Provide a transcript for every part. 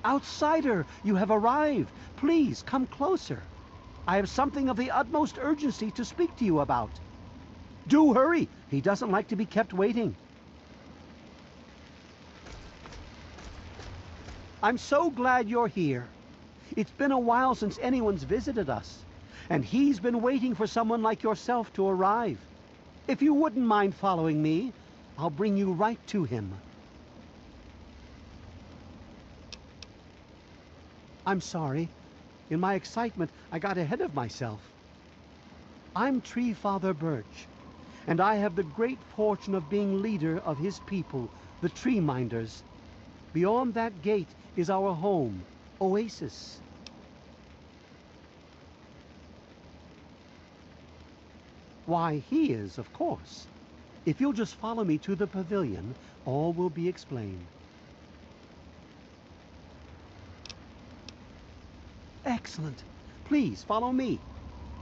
Outsider, you have arrived. Please, come closer. I have something of the utmost urgency to speak to you about. Do hurry. He doesn't like to be kept waiting. I'm so glad you're here. It's been a while since anyone's visited us, and he's been waiting for someone like yourself to arrive. If you wouldn't mind following me, I'll bring you right to him. I'm sorry. In my excitement, I got ahead of myself. I'm Tree Father Birch, and I have the great fortune of being leader of his people, the Tree Minders. Beyond that gate is our home, Oasis. Why, he is, of course. If you'll just follow me to the pavilion, all will be explained. Excellent. Please follow me.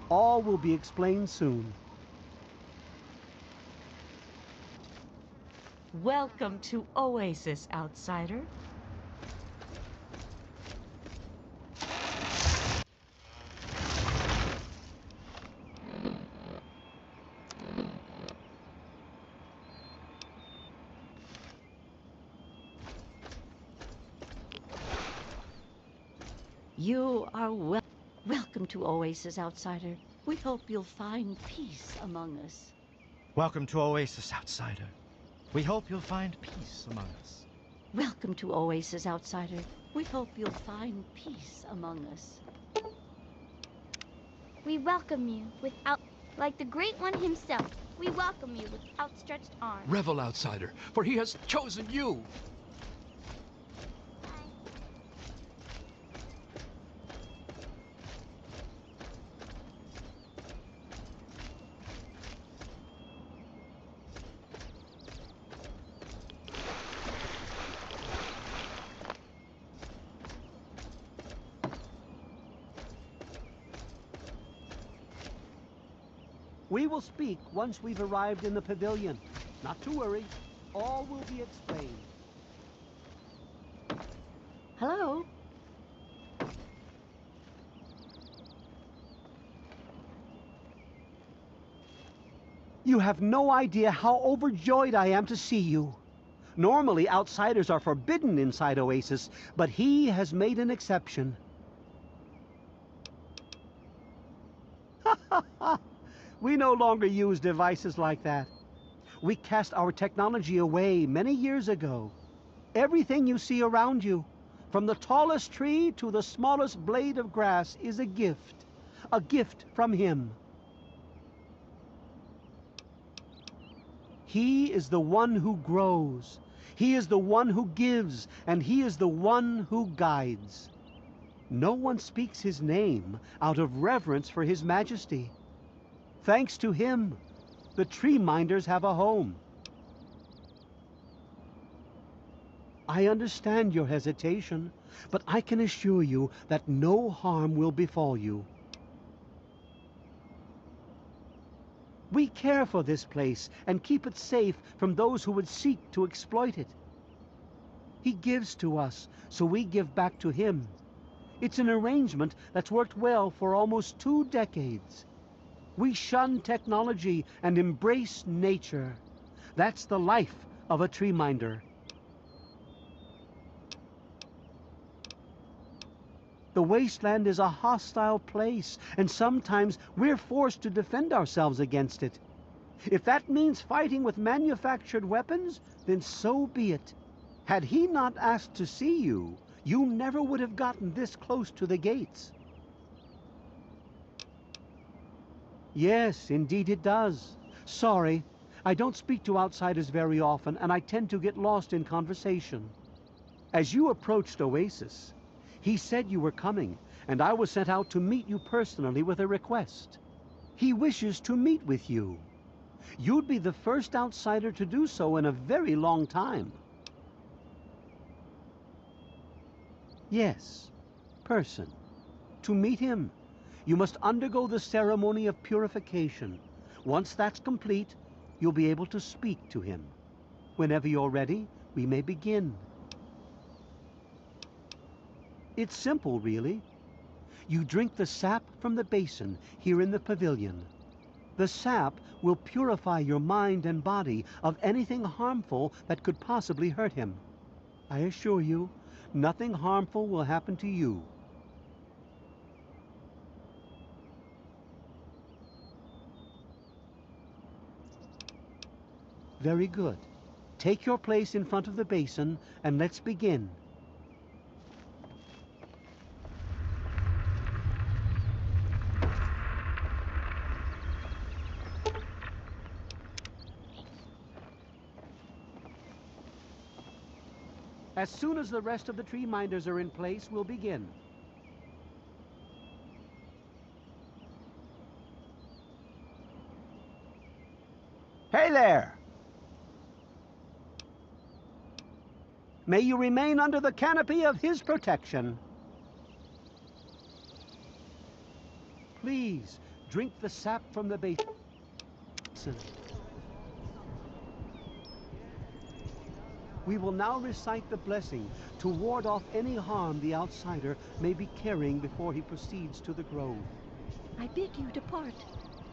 All will be explained soon. Welcome to Oasis, outsider. You are welcome to Oasis, outsider. We hope you'll find peace among us. Welcome to Oasis, outsider. We hope you'll find peace among us. Welcome to Oasis, outsider. We hope you'll find peace among us. We welcome you like the Great One himself. We welcome you with outstretched arms. Revel, outsider, for he has chosen you. We will speak once we've arrived in the pavilion. Not to worry. All will be explained. Hello? You have no idea how overjoyed I am to see you. Normally, outsiders are forbidden inside Oasis, but he has made an exception. We no longer use devices like that. We cast our technology away many years ago. Everything you see around you, from the tallest tree to the smallest blade of grass, is a gift from him. He is the one who grows. He is the one who gives, and he is the one who guides. No one speaks his name out of reverence for his majesty. Thanks to him, the Tree Minders have a home. I understand your hesitation, but I can assure you that no harm will befall you. We care for this place and keep it safe from those who would seek to exploit it. He gives to us, so we give back to him. It's an arrangement that's worked well for almost 2 decades. We shun technology and embrace nature. That's the life of a tree minder. The wasteland is a hostile place, and sometimes we're forced to defend ourselves against it. If that means fighting with manufactured weapons, then so be it. Had he not asked to see you, you never would have gotten this close to the gates. Yes, indeed it does. Sorry, I don't speak to outsiders very often, and I tend to get lost in conversation. As you approached Oasis, he said you were coming, and I was sent out to meet you personally with a request. He wishes to meet with you. You'd be the first outsider to do so in a very long time. Yes, person. To meet him, you must undergo the ceremony of purification. Once that's complete, you'll be able to speak to him. Whenever you're ready, we may begin. It's simple, really. You drink the sap from the basin here in the pavilion. The sap will purify your mind and body of anything harmful that could possibly hurt him. I assure you, nothing harmful will happen to you. Very good. Take your place in front of the basin, and let's begin. As soon as the rest of the tree minders are in place, we'll begin. Hey there! May you remain under the canopy of his protection. Please, drink the sap from the basin. We will now recite the blessing to ward off any harm the outsider may be carrying before he proceeds to the grove. I bid you depart,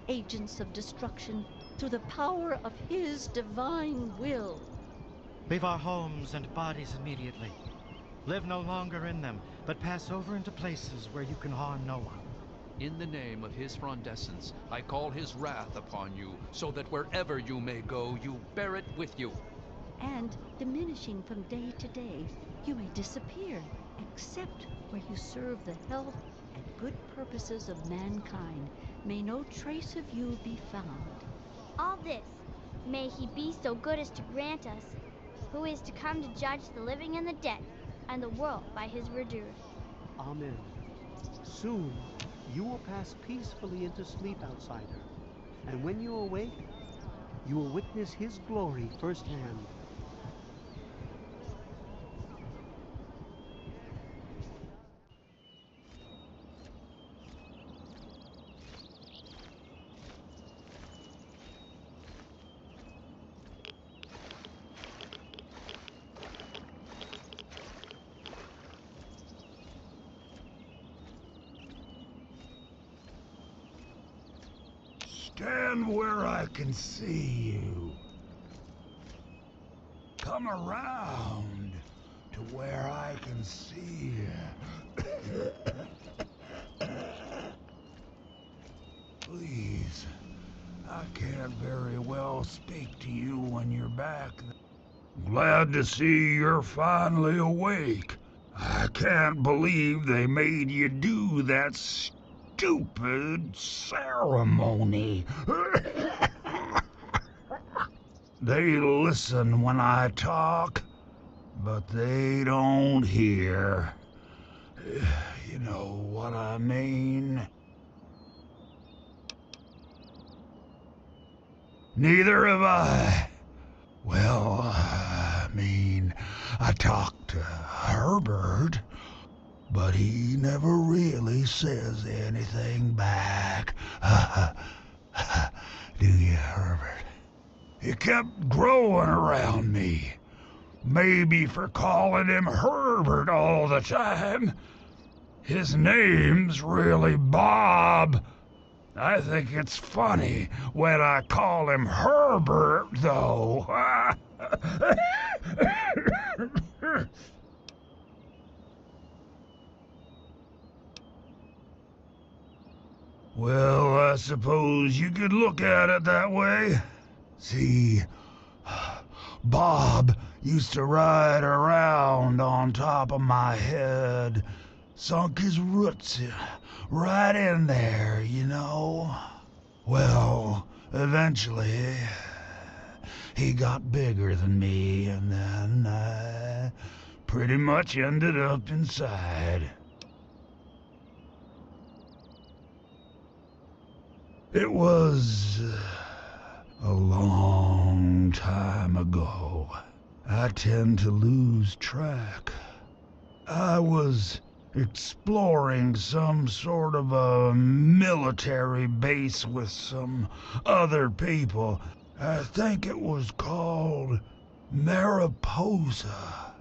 agents of destruction, through the power of his divine will. Leave our homes and bodies immediately. Live no longer in them, but pass over into places where you can harm no one. In the name of his frondescence, I call his wrath upon you, so that wherever you may go, you bear it with you. And, diminishing from day to day, you may disappear, except where you serve the health and good purposes of mankind. May no trace of you be found. All this, may he be so good as to grant us, who is to come to judge the living and the dead, and the world by his verdure. Amen. Soon, you will pass peacefully into sleep, outsider. And when you awake, you will witness his glory firsthand. Stand where I can see you. Come around to where I can see you. Please, I can't very well speak to you when you're back. Glad to see you're finally awake. I can't believe they made you do that stupid ceremony. They listen when I talk, but they don't hear. You know what I mean? Neither have I. Well, I mean, I talked to Herbert, but he never really says anything back. Do you, Herbert? He kept growing around me. Maybe for calling him Herbert all the time. His name's really Bob. I think it's funny when I call him Herbert, though. Well, I suppose you could look at it that way. See, Bob used to ride around on top of my head, sunk his roots right in there, you know. Well, eventually, he got bigger than me, and then I pretty much ended up inside. It was a long time ago. I tend to lose track. I was exploring some sort of a military base with some other people. I think it was called Mariposa.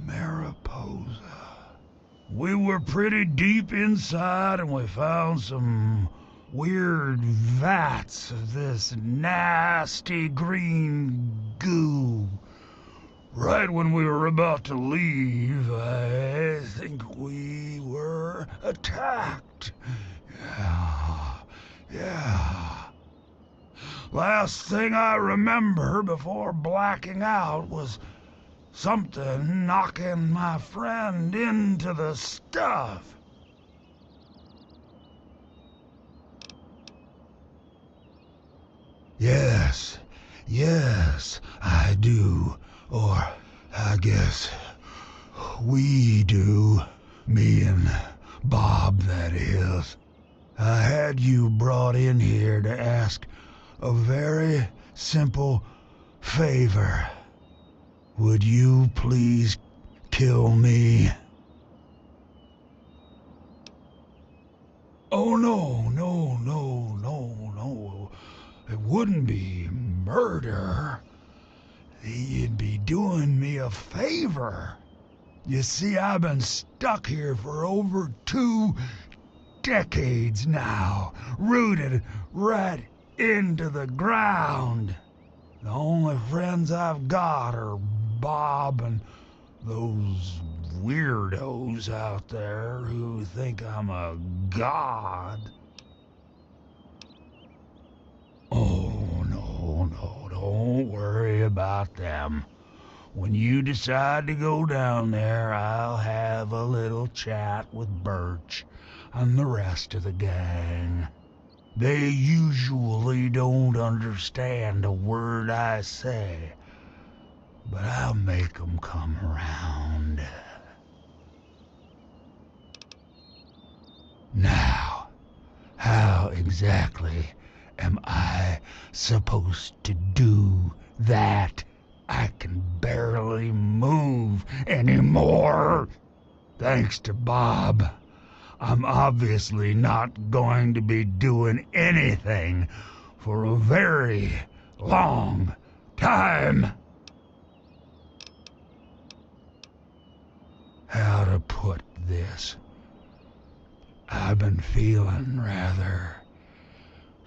Mariposa. We were pretty deep inside and we found some weird vats of this nasty green goo. Right when we were about to leave, I think we were attacked. Yeah. Last thing I remember before blacking out was something knocking my friend into the stuff. Yes, I do. Or, I guess, we do. Me and Bob, that is. I had you brought in here to ask a very simple favor. Would you please kill me? Oh, no. It wouldn't be murder. You'd be doing me a favor. You see, I've been stuck here for over 2 decades now, rooted right into the ground. The only friends I've got are Bob and those weirdos out there who think I'm a god. Oh, no, don't worry about them. When you decide to go down there, I'll have a little chat with Birch and the rest of the gang. They usually don't understand a word I say, but I'll make 'em come around. Now, how exactly am I supposed to do that? I can barely move anymore. Thanks to Bob, I'm obviously not going to be doing anything for a very long time. How to put this? I've been feeling rather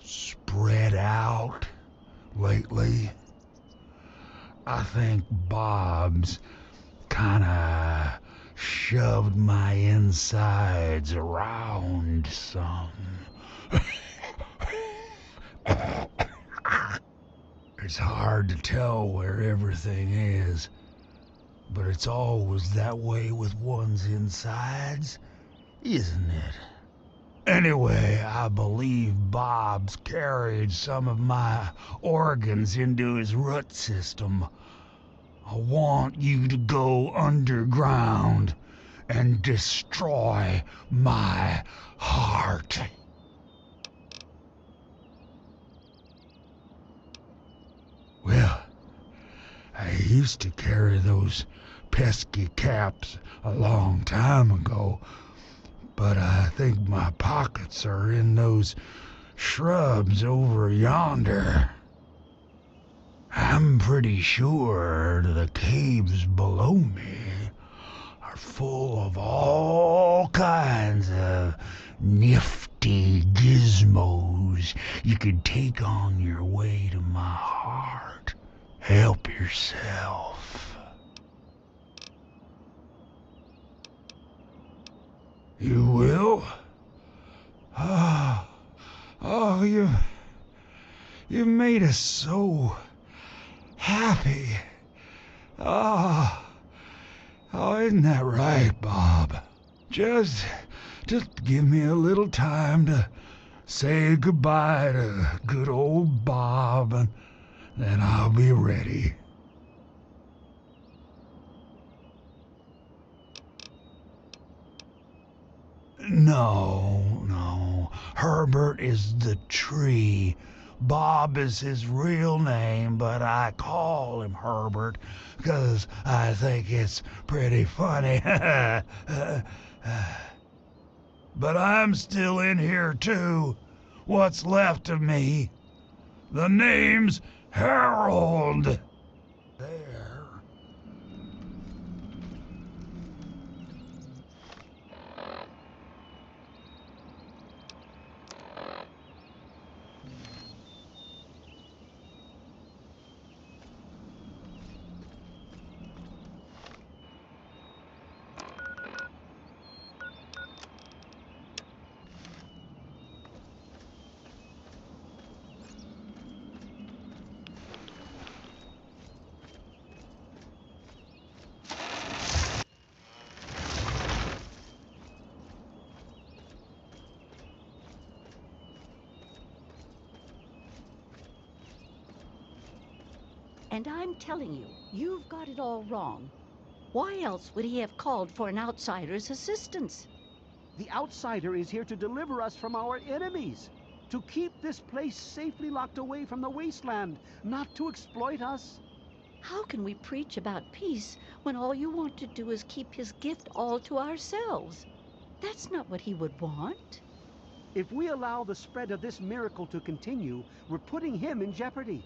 spread out lately. I think Bob's kinda shoved my insides around some. It's hard to tell where everything is, but it's always that way with one's insides, isn't it? Anyway, I believe Bob's carried some of my organs into his root system. I want you to go underground and destroy my heart. Well, I used to carry those pesky caps a long time ago, but I think my pockets are in those shrubs over yonder. I'm pretty sure the caves below me are full of all kinds of nifty gizmos you could take on your way to my heart. Help yourself. You will? Oh, you made us so happy. Oh, isn't that right, Bob? Just give me a little time to say goodbye to good old Bob, and then I'll be ready. No. Herbert is the tree. Bob is his real name, but I call him Herbert because I think it's pretty funny. But I'm still in here too. What's left of me? The name's Harold. There. And I'm telling you, you've got it all wrong. Why else would he have called for an outsider's assistance? The outsider is here to deliver us from our enemies, to keep this place safely locked away from the wasteland, not to exploit us. How can we preach about peace when all you want to do is keep his gift all to ourselves? That's not what he would want. If we allow the spread of this miracle to continue, we're putting him in jeopardy.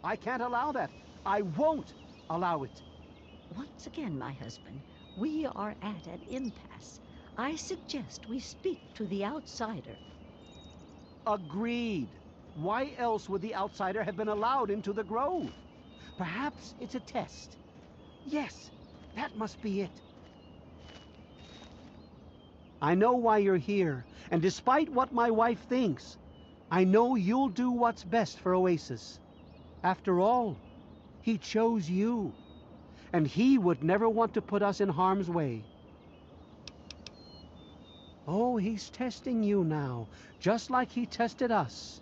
I can't allow that. I won't allow it. Once again, my husband, we are at an impasse. I suggest we speak to the outsider. Agreed. Why else would the outsider have been allowed into the grove? Perhaps it's a test. Yes, that must be it. I know why you're here, and despite what my wife thinks, I know you'll do what's best for Oasis. After all, he chose you, and he would never want to put us in harm's way. Oh, he's testing you now, just like he tested us.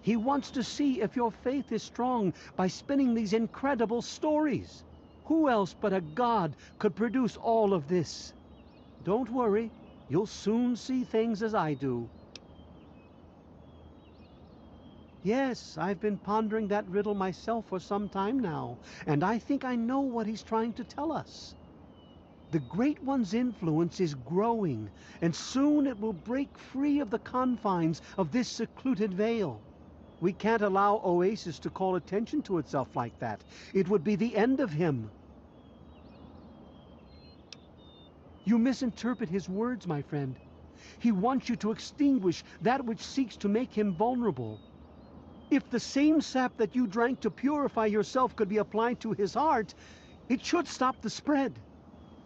He wants to see if your faith is strong by spinning these incredible stories. Who else but a god could produce all of this? Don't worry, you'll soon see things as I do. Yes, I've been pondering that riddle myself for some time now, and I think I know what he's trying to tell us. The Great One's influence is growing, and soon it will break free of the confines of this secluded vale. We can't allow Oasis to call attention to itself like that. It would be the end of him. You misinterpret his words, my friend. He wants you to extinguish that which seeks to make him vulnerable. If the same sap that you drank to purify yourself could be applied to his heart, it should stop the spread.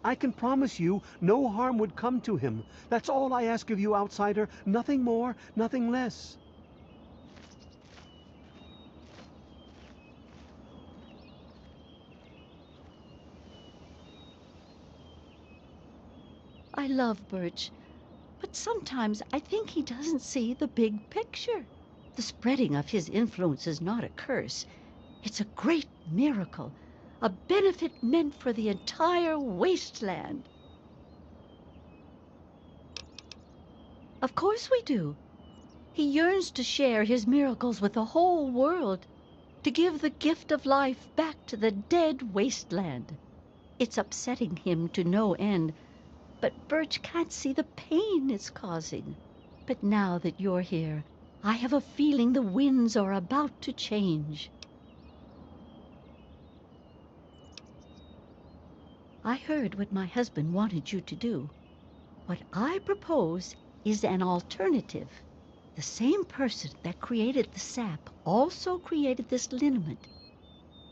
I can promise you no harm would come to him. That's all I ask of you, outsider. Nothing more, nothing less. I love Birch, but sometimes I think he doesn't see the big picture. The spreading of his influence is not a curse. It's a great miracle, a benefit meant for the entire wasteland. Of course we do. He yearns to share his miracles with the whole world, to give the gift of life back to the dead wasteland. It's upsetting him to no end, but Birch can't see the pain it's causing. But now that you're here, I have a feeling the winds are about to change. I heard what my husband wanted you to do. What I propose is an alternative. The same person that created the sap also created this liniment.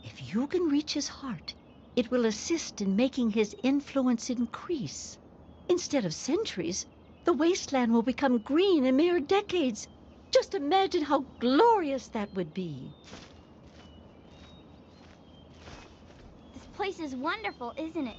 If you can reach his heart, it will assist in making his influence increase. Instead of centuries, the wasteland will become green in mere decades. Just imagine how glorious that would be. This place is wonderful, isn't it?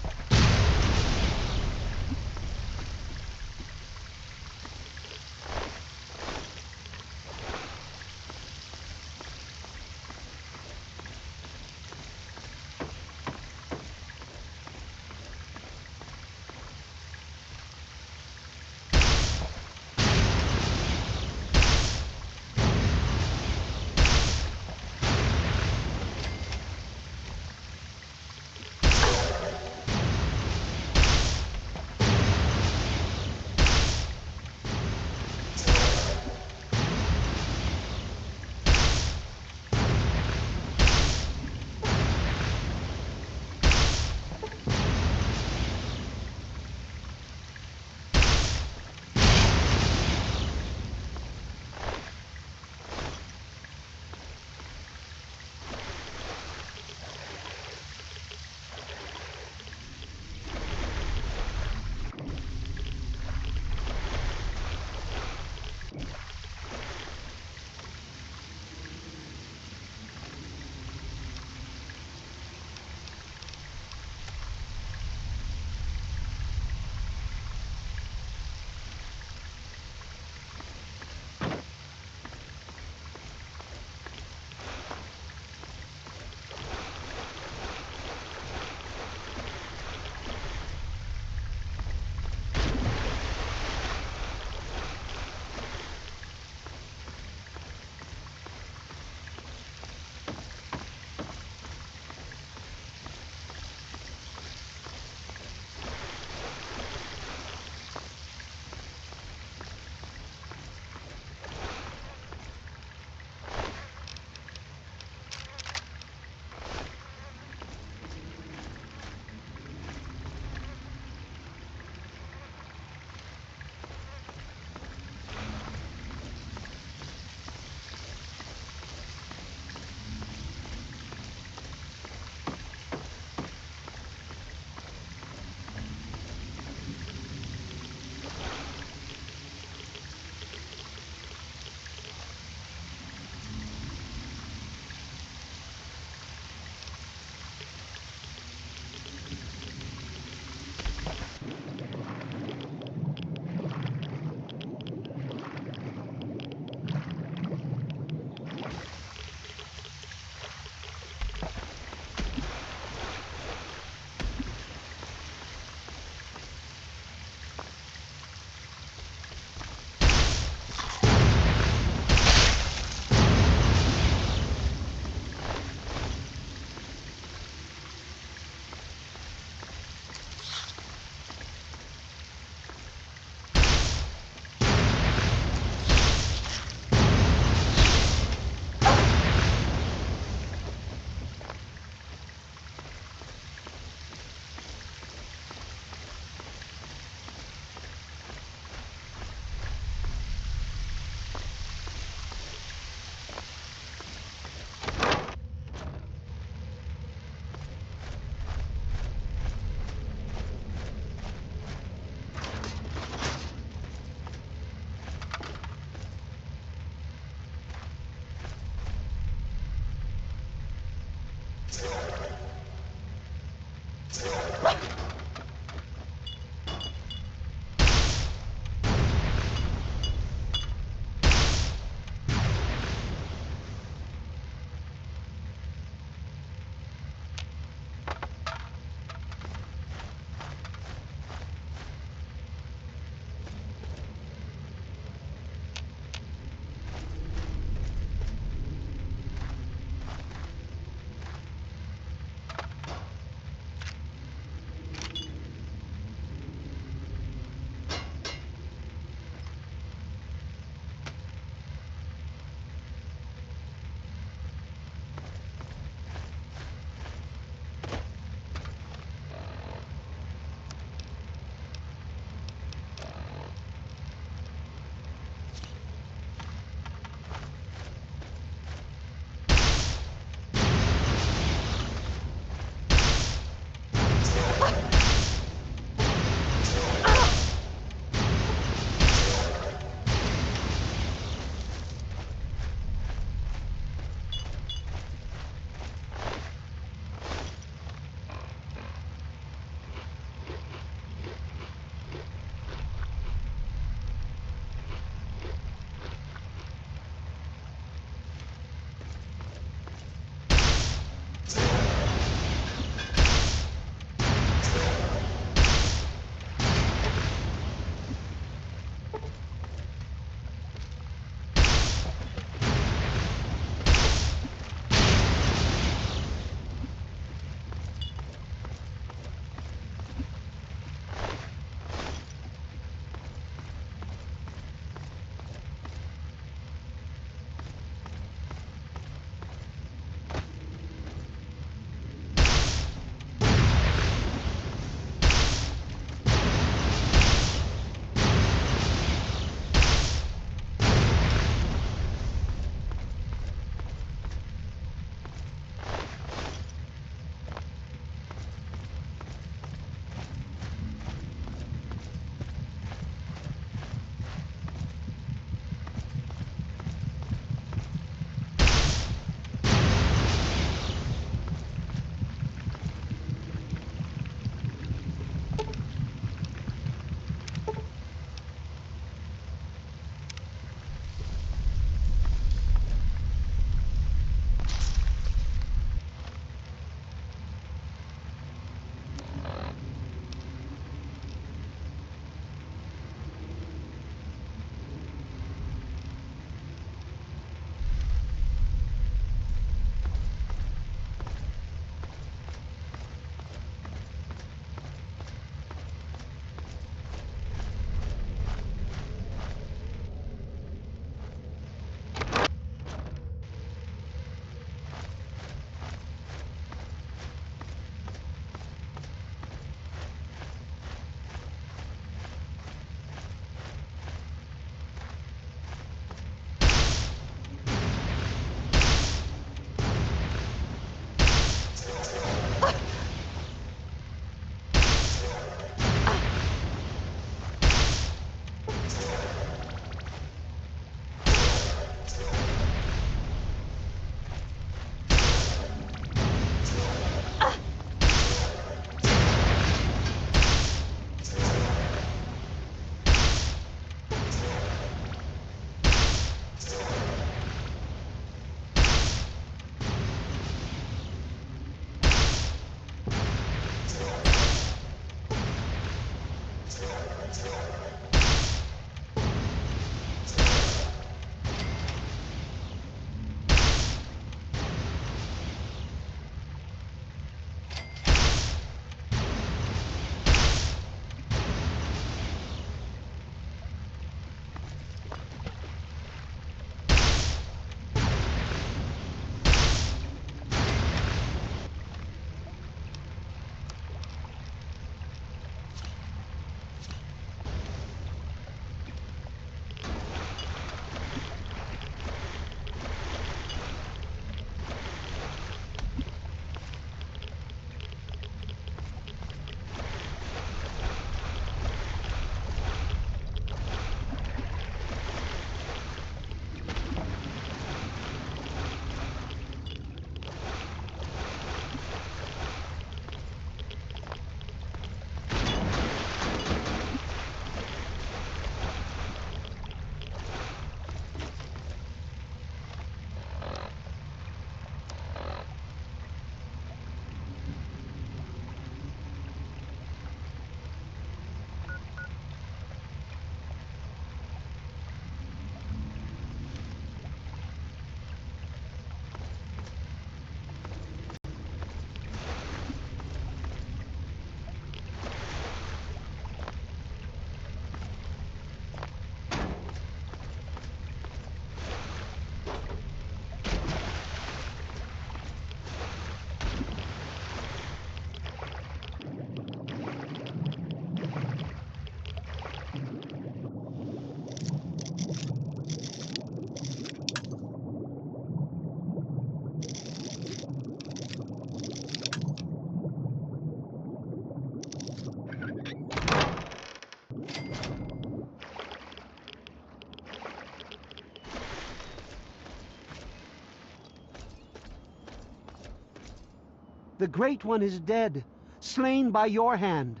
The Great One is dead, slain by your hand.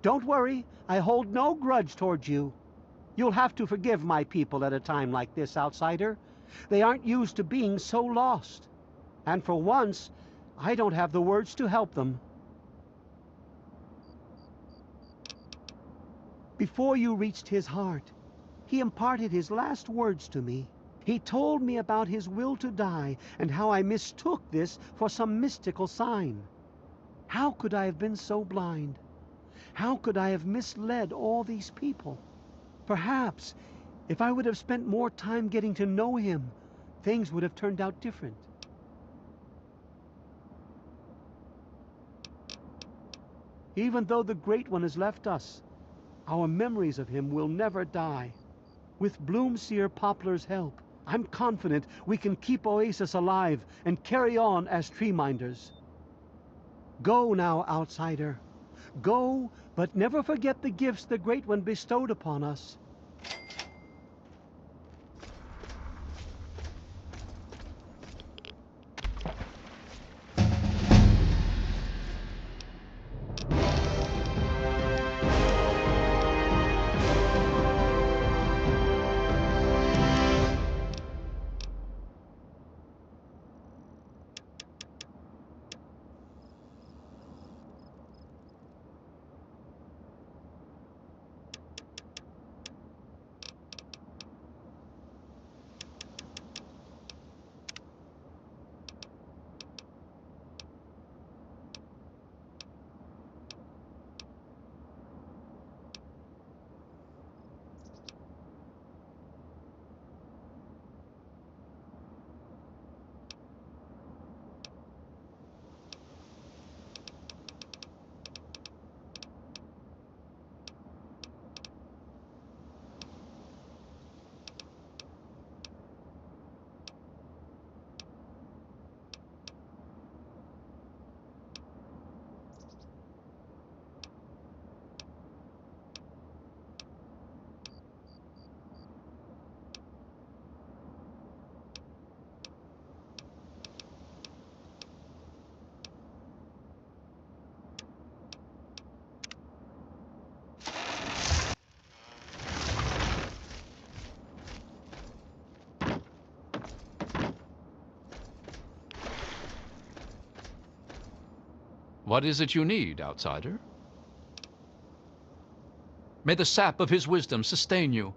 Don't worry, I hold no grudge towards you. You'll have to forgive my people at a time like this, outsider. They aren't used to being so lost. And for once, I don't have the words to help them. Before you reached his heart, he imparted his last words to me. He told me about his will to die and how I mistook this for some mystical sign. How could I have been so blind? How could I have misled all these people? Perhaps, if I would have spent more time getting to know him, things would have turned out different. Even though the Great One has left us, our memories of him will never die. With Bloomseer Poplar's help, I'm confident we can keep Oasis alive and carry on as tree-minders. Go now, outsider. Go, but never forget the gifts the Great One bestowed upon us. What is it you need, outsider? May the sap of his wisdom sustain you.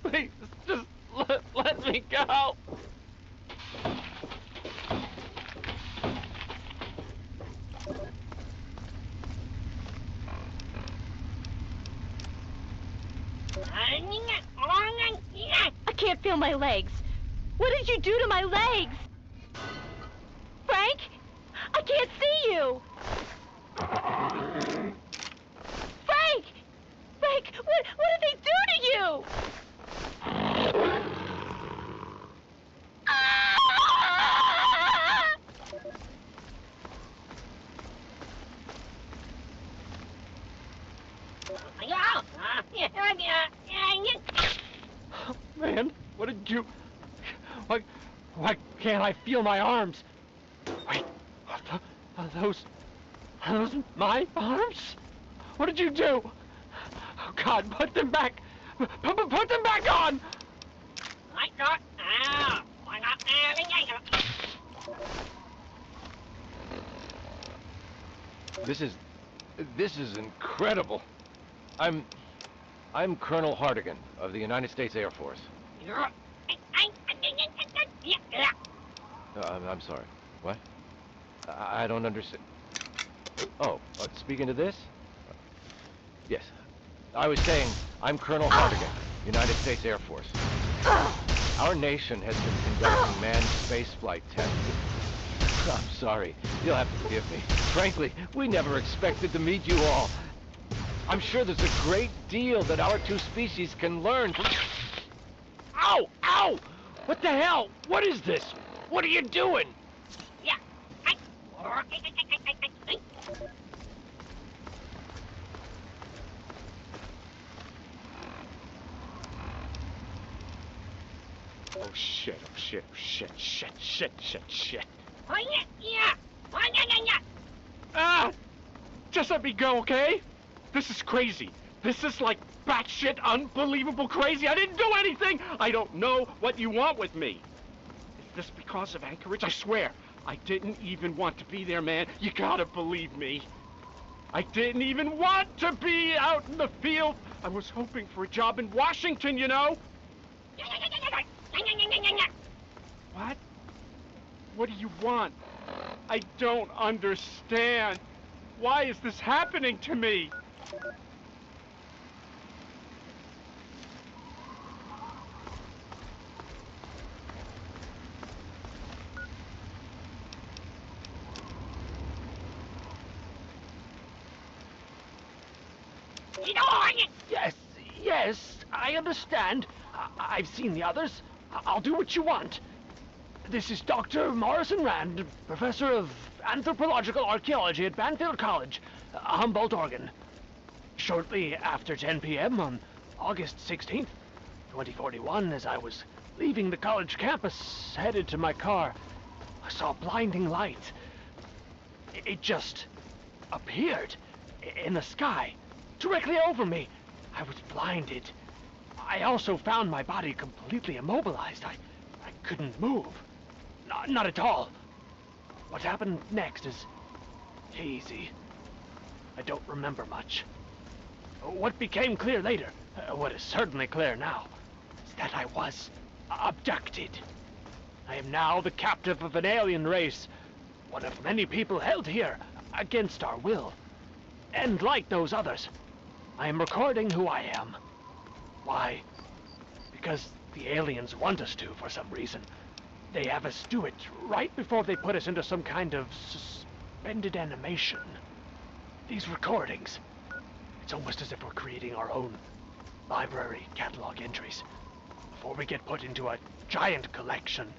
Please, just let me go. I can't feel my legs. What did you do to my legs? Frank? I can't see you! Frank! Frank, what did they do to you? Ah! Man, what did you... Why can't I feel my arms? Wait, are those my arms? What did you do? Oh God, put them back! Put them back on! This is incredible. I'm Colonel Hardigan of the United States Air Force. I'm sorry. What? I don't understand. Oh, speaking to this? Yes. I was saying, I'm Colonel Hardigan, United States Air Force. Our nation has been conducting manned spaceflight tests. I'm sorry. You'll have to forgive me. Frankly, we never expected to meet you all. I'm sure there's a great deal that our two species can learn from... Ow! Ow! What the hell? What is this? What are you doing? Oh shit, oh shit, oh shit, shit. Ah! Just let me go, okay? This is crazy. This is like batshit unbelievable crazy. I didn't do anything! I don't know what you want with me. Is this because of Anchorage? I swear, I didn't even want to be there, man. You gotta believe me. I didn't even want to be out in the field. I was hoping for a job in Washington, you know? What? What do you want? I don't understand. Why is this happening to me? Yes, I understand. I've seen the others. I'll do what you want. This is Dr. Morrison Rand, Professor of Anthropological Archaeology at Banfield College, Humboldt, Oregon. Shortly after 10 p.m. on August 16th, 2041, as I was leaving the college campus, headed to my car, I saw a blinding light. It just appeared in the sky, directly over me. I was blinded. I also found my body completely immobilized. I couldn't move. Not at all. What happened next is hazy. I don't remember much. What became clear later, what is certainly clear now, is that I was abducted. I am now the captive of an alien race, one of many people held here against our will. And like those others, I am recording who I am. Why? Because the aliens want us to, for some reason. They have us do it right before they put us into some kind of suspended animation. These recordings, it's almost as if we're creating our own library catalog entries before we get put into a giant collection.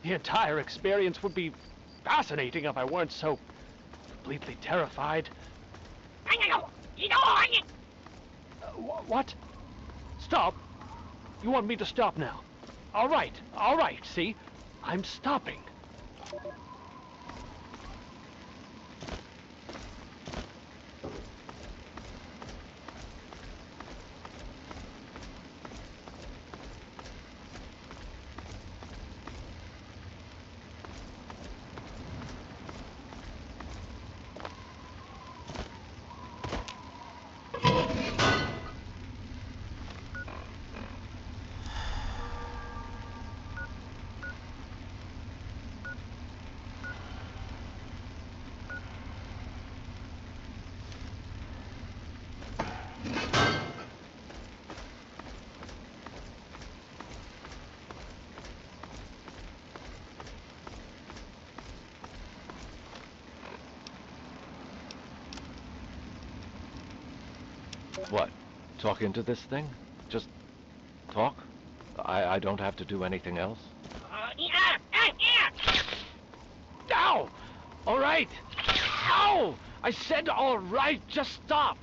The entire experience would be fascinating if I weren't so completely terrified. What? Stop? You want me to stop now? All right, see? I'm stopping. What? Talk into this thing? Just talk? I don't have to do anything else? Ow! All right! Ow! I said all right, just stop!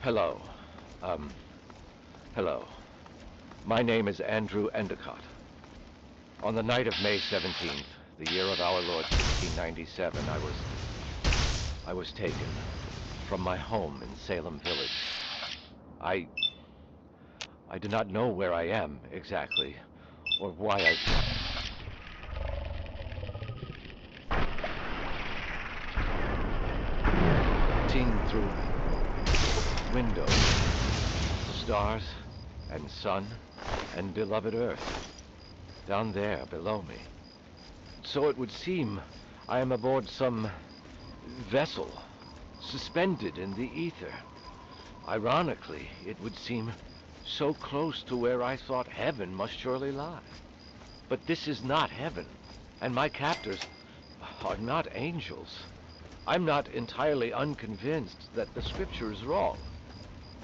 Hello. Hello. My name is Andrew Endicott. On the night of May 17th, the year of our Lord 1697, I was taken from my home in Salem Village. I do not know where I am exactly, or why I... Seen through windows, stars and sun and beloved Earth, down there below me. So it would seem I am aboard some vessel, suspended in the ether. Ironically, it would seem so close to where I thought heaven must surely lie. But this is not heaven, and my captors are not angels. I'm not entirely unconvinced that the scripture is wrong,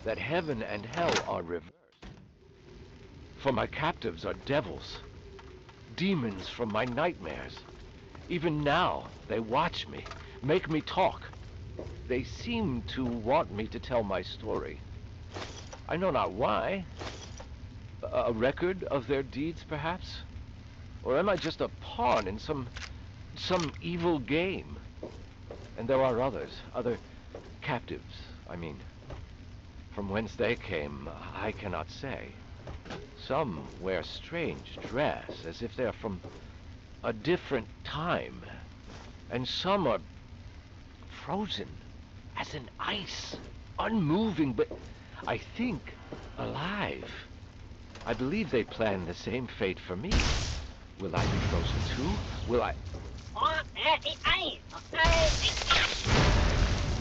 that heaven and hell are reversed. For my captives are devils, demons from my nightmares. Even now, they watch me, make me talk. They seem to want me to tell my story. I know not why. A record of their deeds, perhaps? Or am I just a pawn in some evil game? And there are others, other captives, I mean. From whence they came, I cannot say. Some wear strange dress, as if they're from a different time. And some are frozen, as in ice, unmoving, but I think alive. I believe they plan the same fate for me. Will I be frozen too? Will I...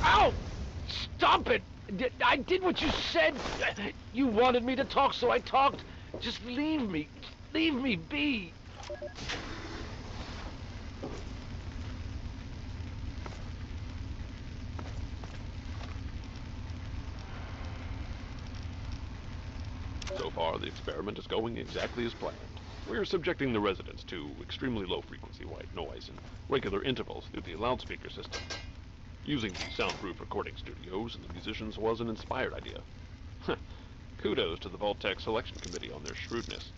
Ow! Stop it! I did what you said! You wanted me to talk, so I talked. Just leave me. Leave me be. So far, the experiment is going exactly as planned. We're subjecting the residents to extremely low-frequency white noise in regular intervals through the loudspeaker system. Using the soundproof recording studios and the musicians was an inspired idea. Kudos to the Vault-Tec Selection Committee on their shrewdness.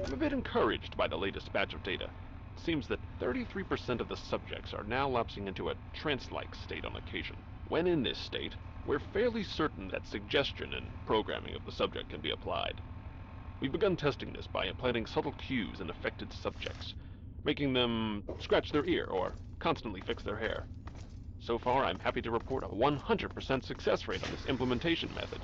I'm a bit encouraged by the latest batch of data. It seems that 33% of the subjects are now lapsing into a trance-like state on occasion. When in this state, we're fairly certain that suggestion and programming of the subject can be applied. We've begun testing this by implanting subtle cues in affected subjects, making them scratch their ear or constantly fix their hair. So far, I'm happy to report a 100% success rate on this implementation method.